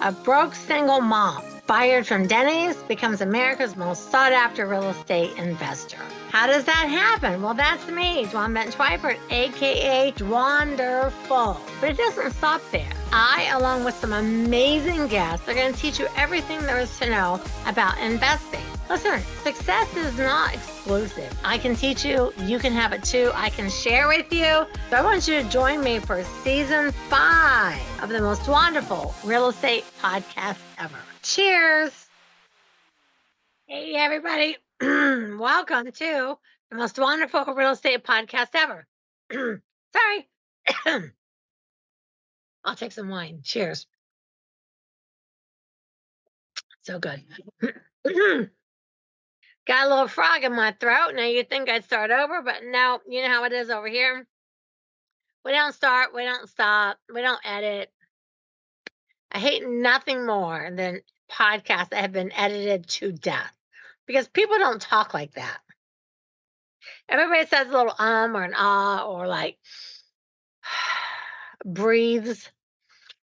A broke single mom, fired from Denny's, becomes America's most sought-after real estate investor. How does that happen? Well, that's me, Dwan Twyford, aka Dwanderful. But it doesn't stop there. I, along with some amazing guests, are going to teach you everything there is to know about investing. Listen, success is not exclusive. I can teach you, you can have it too. I can share with you. So I want you to join me for season 5 of the most wonderful real estate podcast ever. Cheers. Hey, everybody. Welcome to the most wonderful real estate podcast ever. Sorry. I'll take some wine. Cheers. So good. Got a little frog in my throat. Now you'd think I'd start over, but no, you know how it is over here. We don't start, we don't stop, we don't edit. I hate nothing more than podcasts that have been edited to death because people don't talk like that. Everybody says a little or an ah or like breathes.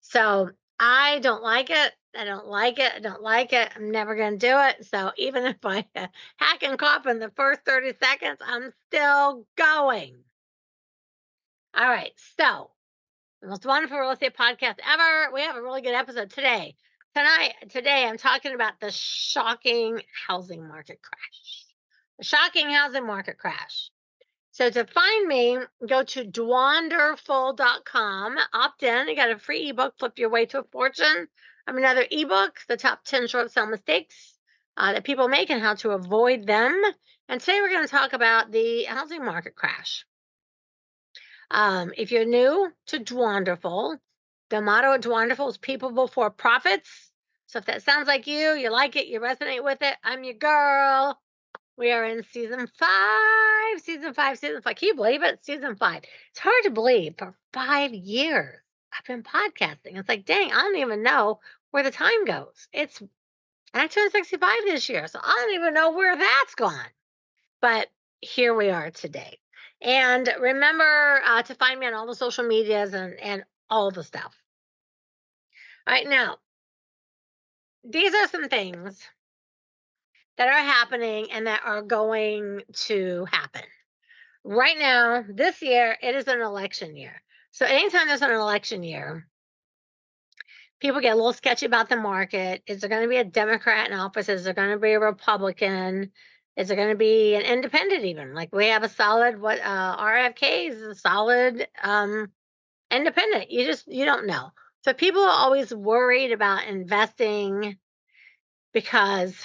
So I don't like it. I don't like it. I don't like it. I'm never going to do it. So even if I hack and cough in the first 30 seconds, I'm still going. All right. So the most wonderful real estate podcast ever. We have a really good episode today. Today, I'm talking about the shocking housing market crash. The shocking housing market crash. So to find me, go to Dwanderful.com, opt in. You got a free ebook, Flip Your Way to a Fortune. Another ebook, The Top 10 Short Sale Mistakes that people make and how to avoid them. And today we're going to talk about the housing market crash. If you're new to Dwanderful, the motto at Dwanderful is people before profits. So if that sounds like you like it, you resonate with it, I'm your girl. We are in season 5. Can you believe it? Season 5. It's hard to believe. For 5 years, I've been podcasting. It's like, dang, I don't even know where the time goes. I turned 65 this year, so I don't even know where that's gone. But here we are today. And remember to find me on all the social medias and all the stuff. All right, now, these are some things that are happening and that are going to happen. Right now, this year, it is an election year. So anytime there's an election year, people get a little sketchy about the market. Is there going to be a Democrat in office? Is there going to be a Republican? Is there going to be an independent even? Like we have a solid, RFK is a solid independent. You don't know. So people are always worried about investing because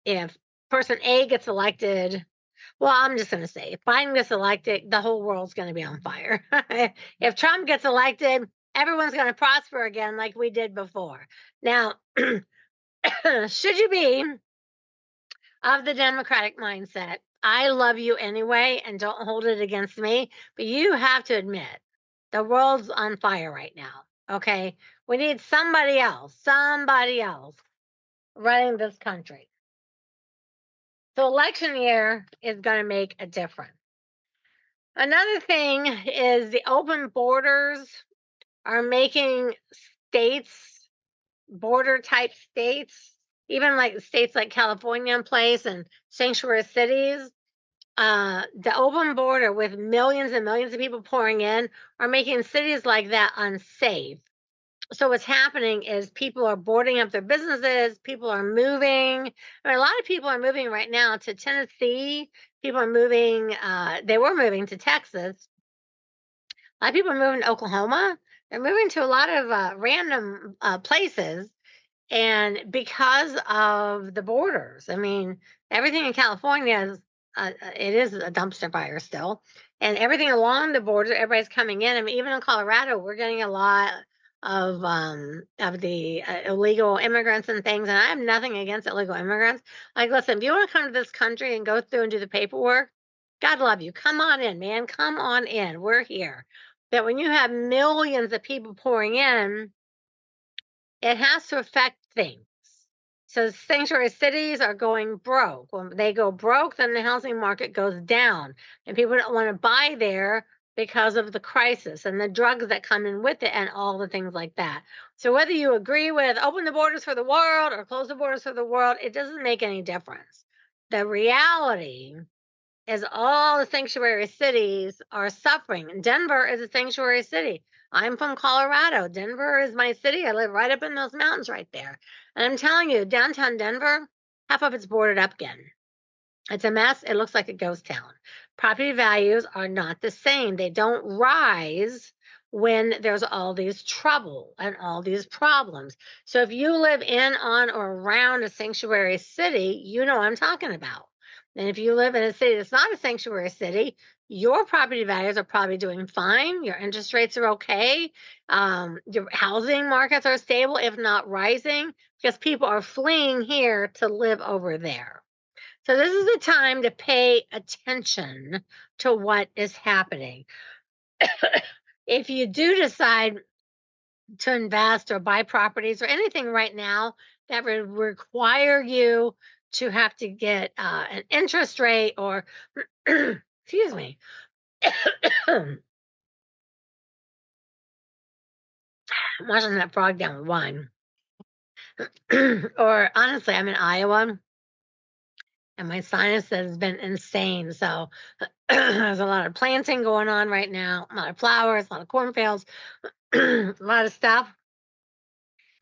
if person A gets elected, well, I'm just going to say, if Biden gets elected, the whole world's going to be on fire. If Trump gets elected, everyone's going to prosper again like we did before. Now, should you be of the Democratic mindset, I love you anyway, and don't hold it against me, but you have to admit, the world's on fire right now, okay? We need somebody else running this country. So election year is going to make a difference. Another thing is the open borders are making states, border type states, even like states like California in place and sanctuary cities, the open border with millions and millions of people pouring in are making cities like that unsafe. So what's happening is people are boarding up their businesses. People are moving. I mean, a lot of people are moving right now to Tennessee. People are moving. They were moving to Texas. A lot of people are moving to Oklahoma. They're moving to a lot of random places. And because of the borders, I mean, everything in California is, it is a dumpster fire still. And everything along the border, everybody's coming in. I mean, even in Colorado, we're getting a lot of the illegal immigrants and things. And I have nothing against illegal immigrants. Like, listen, if you want to come to this country and go through and do the paperwork, God love you. Come on in, man. Come on in. We're here. But when you have millions of people pouring in, it has to affect things. So sanctuary cities are going broke. When they go broke, then the housing market goes down, and people don't want to buy there because of the crisis and the drugs that come in with it and all the things like that. So whether you agree with open the borders for the world or close the borders for the world, it doesn't make any difference. The reality is all the sanctuary cities are suffering. Denver is a sanctuary city. I'm from Colorado. Denver is my city. I live right up in those mountains right there. And I'm telling you, downtown Denver, half of it's boarded up again. It's a mess. It looks like a ghost town. Property values are not the same. They don't rise when there's all these trouble and all these problems. So if you live in, on, or around a sanctuary city, you know what I'm talking about. And if you live in a city that's not a sanctuary city, your property values are probably doing fine. Your interest rates are okay. Your housing markets are stable, if not rising, because people are fleeing here to live over there. So this is the time to pay attention to what is happening. If you do decide to invest or buy properties or anything right now that would require you to have to get an interest rate or, excuse me, I'm washing that frog down with wine. Or honestly, I'm in Iowa and my sinus has been insane. So there's a lot of planting going on right now, a lot of flowers, a lot of cornfields, a lot of stuff.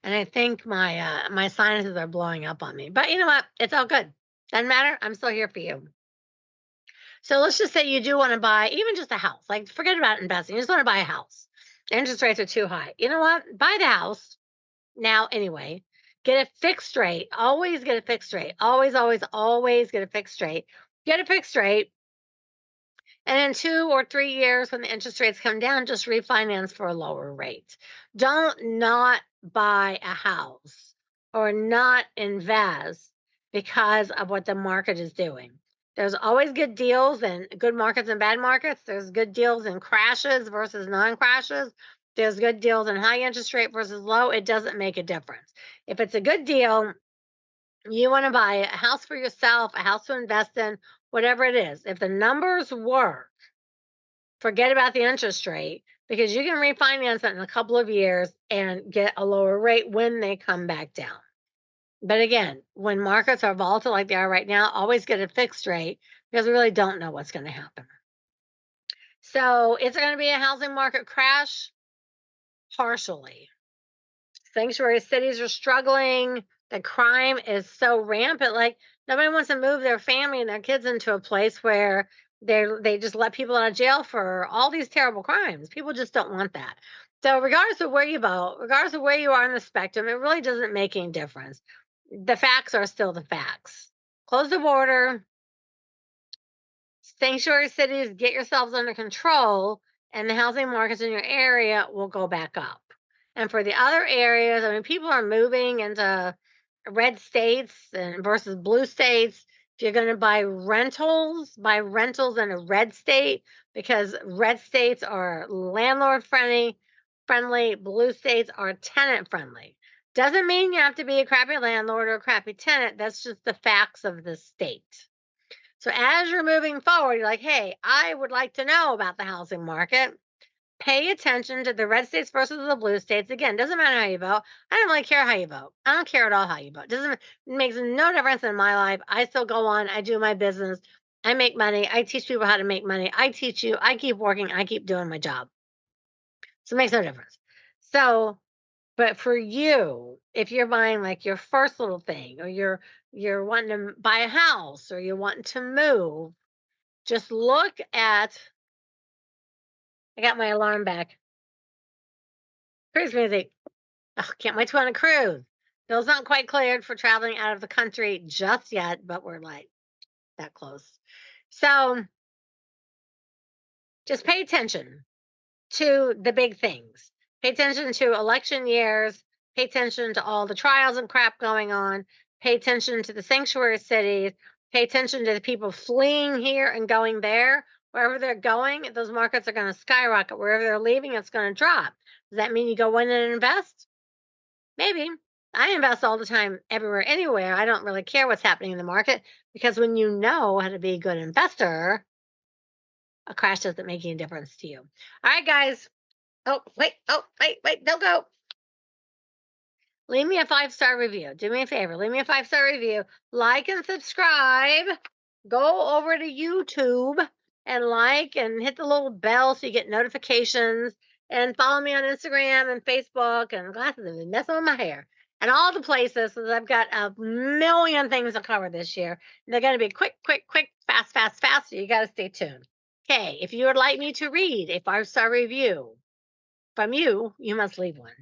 And I think my sinuses are blowing up on me. But you know what? It's all good. Doesn't matter. I'm still here for you. So let's just say you do want to buy even just a house. Like forget about investing. You just want to buy a house. Interest rates are too high. You know what? Buy the house now anyway. Get a fixed rate. Always get a fixed rate. Always, always, always get a fixed rate. Get a fixed rate. And in 2 or 3 years, when the interest rates come down, just refinance for a lower rate. Don't not buy a house or not invest because of what the market is doing. There's always good deals in good markets and bad markets. There's good deals in crashes versus non-crashes. There's good deals in high interest rate versus low. It doesn't make a difference. If it's a good deal, you want to buy a house for yourself, a house to invest in, whatever it is. If the numbers work, forget about the interest rate because you can refinance it in a couple of years and get a lower rate when they come back down. But again, when markets are volatile like they are right now, always get a fixed rate because we really don't know what's going to happen. So is it going to be a housing market crash? Partially. Sanctuary cities are struggling. The crime is so rampant. Like nobody wants to move their family and their kids into a place where they just let people out of jail for all these terrible crimes. People just don't want that. So regardless of where you vote, regardless of where you are on the spectrum, it really doesn't make any difference. The facts are still the facts. Close the border. Sanctuary cities, get yourselves under control, and the housing markets in your area will go back up. And for the other areas, I mean, people are moving into red states and versus blue states. If you're going to buy rentals in a red state because red states are landlord friendly, blue states are tenant friendly. Doesn't mean you have to be a crappy landlord or a crappy tenant. That's just the facts of the state. So as you're moving forward, you're like, hey, I would like to know about the housing market. Pay attention to the red states versus the blue states. Again, doesn't matter how you vote. I don't really care how you vote. I don't care at all how you vote. It makes no difference in my life. I still go on. I do my business. I make money. I teach people how to make money. I teach you. I keep working. I keep doing my job. So it makes no difference. So, but for you, if you're buying like your first little thing, or you're wanting to buy a house, or you're wanting to move, just look at. I got my alarm back. Cruise music. Oh, can't wait to go on a cruise. Bill's not quite cleared for traveling out of the country just yet, but we're like that close. So just pay attention to the big things. Pay attention to election years. Pay attention to all the trials and crap going on. Pay attention to the sanctuary cities. Pay attention to the people fleeing here and going there. Wherever they're going, those markets are going to skyrocket. Wherever they're leaving, it's going to drop. Does that mean you go in and invest? Maybe. I invest all the time, everywhere, anywhere. I don't really care what's happening in the market because when you know how to be a good investor, a crash doesn't make any difference to you. All right, guys. Oh, wait. Oh, wait. Don't go. Leave me a 5-star review. Do me a favor. Leave me a 5-star review. Like and subscribe. Go over to YouTube and like and hit the little bell so you get notifications. And follow me on Instagram and Facebook and glasses and messing with my hair. And all the places, because I've got a million things to cover this year. And they're going to be quick, fast. So you got to stay tuned. Okay, if you would like me to read a 5-star review from you, you must leave one.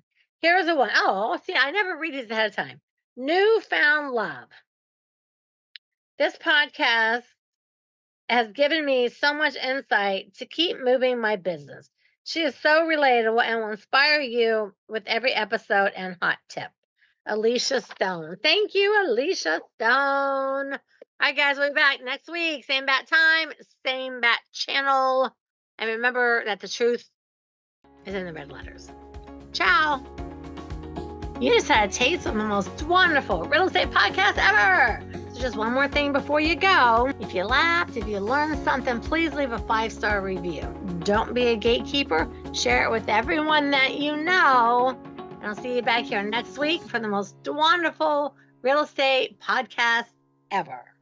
Here's a one. Oh, see, I never read these ahead of time. Newfound love. This podcast has given me so much insight to keep moving my business. She is so relatable and will inspire you with every episode and hot tip. Alicia Stone. Thank you, Alicia Stone. All right, guys, we'll be back next week. Same bat time, same bat channel. And remember that the truth is in the red letters. Ciao. You just had a taste of the most wonderful real estate podcast ever. So just one more thing before you go. If you laughed, if you learned something, please leave a 5-star review. Don't be a gatekeeper. Share it with everyone that you know. And I'll see you back here next week for the most wonderful real estate podcast ever.